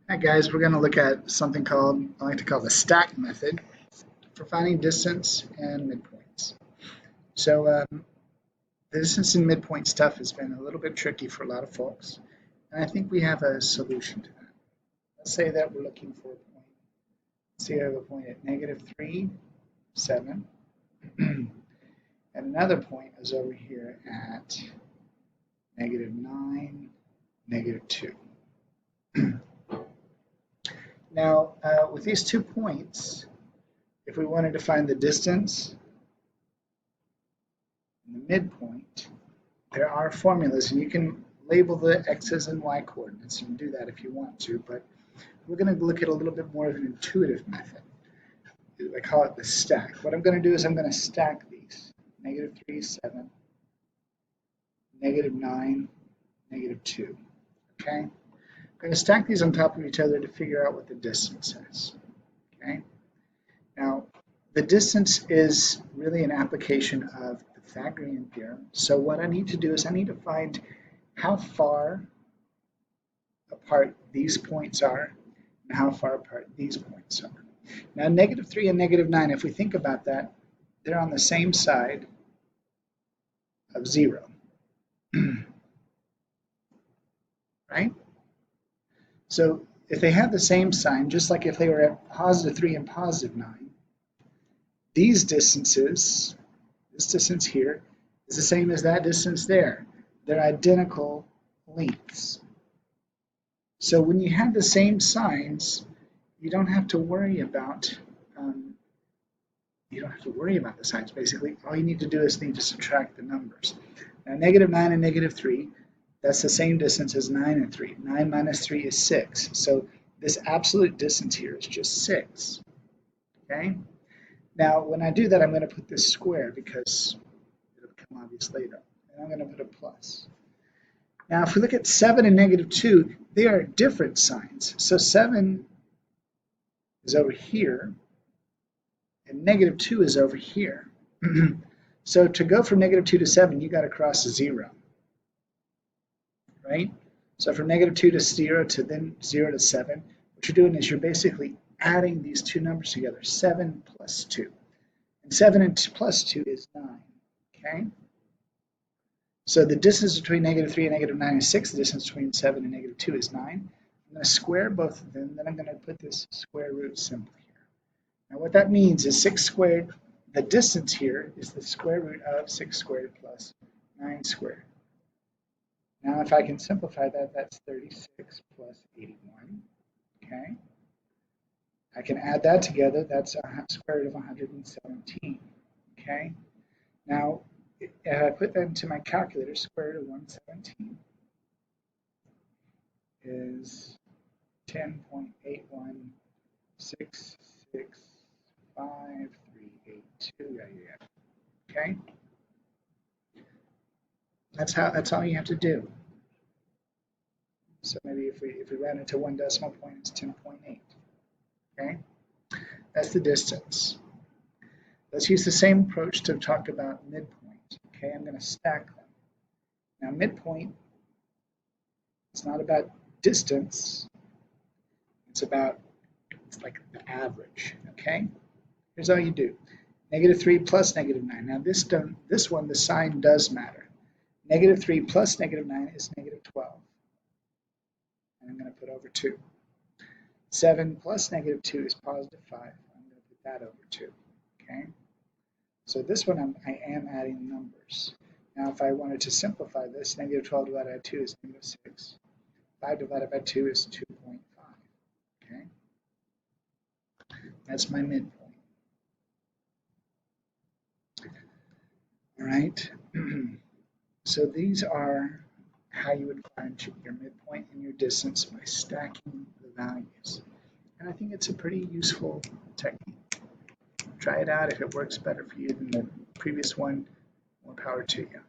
Hi guys, we're going to look at something I like to call the stack method for finding distance and midpoints. So the distance and midpoint stuff has been a little bit tricky for a lot of folks, and I think we have a solution to that. Let's say that we're looking for a point. Let's say I have a point at -3, 7, and another point is over here at -9, -2. Now, with these 2 points, if we wanted to find the distance and the midpoint, there are formulas, and you can label the x's and y coordinates. You can do that if you want to, but we're going to look at a little bit more of an intuitive method. I call it the stack. What I'm going to do is I'm going to stack these. -3, 7, -9, -2. Okay? I'm going to stack these on top of each other to figure out what the distance is. Okay? Now, the distance is really an application of the Pythagorean theorem. So what I need to do is I need to find how far apart these points are and how far apart these points are. Now, -3 and -9, if we think about that, they're on the same side of 0. Right? So if they have the same sign, just like if they were at +3 and +9, these distances, this distance here, is the same as that distance there. They're identical lengths. So when you have the same signs, you don't have to worry about the signs. Basically, all you need to do is subtract the numbers. Now, -9 and -3, that's the same distance as 9 and 3. 9 minus 3 is 6. So this absolute distance here is just 6. Okay? Now, when I do that, I'm going to put this square because it'll become obvious later. And I'm going to put a plus. Now, if we look at 7 and -2, they are different signs. So 7 is over here, and -2 is over here. So to go from -2 to 7, you got to cross a 0. Right? So from -2 to 0 to then 0 to 7, what you're doing is you're basically adding these two numbers together, 7 plus 2. And 7 plus 2 is 9. Okay? So the distance between -3 and -9 is 6. The distance between 7 and -2 is 9. I'm going to square both of them. Then I'm going to put this square root symbol here. Now what that means is 6 squared, the distance here is the square root of 6 squared plus 9 squared. Now if I can simplify that, that's 36 plus 81. Okay? I can add that together. That's a square root of 117. Okay? Now, if I put that into my calculator, square root of 117 is 10.8166538. Okay? That's all you have to do. So maybe if we round it to one decimal point, it's 10.8. Okay? That's the distance. Let's use the same approach to talk about midpoint. Okay, I'm going to stack them. Now midpoint, it's not about distance. It's like the average. Okay? Here's all you do. -3 plus -9. Now this one, the sign does matter. -3 plus -9 is -12. And I'm going to put over 2. 7 plus -2 is +5. I'm going to put that over 2. Okay? So this one I am adding numbers. Now if I wanted to simplify this, -12 divided by 2 is -6. 5 divided by 2 is 2.5. Okay? That's my midpoint. All right? So these are how you would find your midpoint and your distance by stacking the values. And I think it's a pretty useful technique. Try it out. If it works better for you than the previous one, more power to you.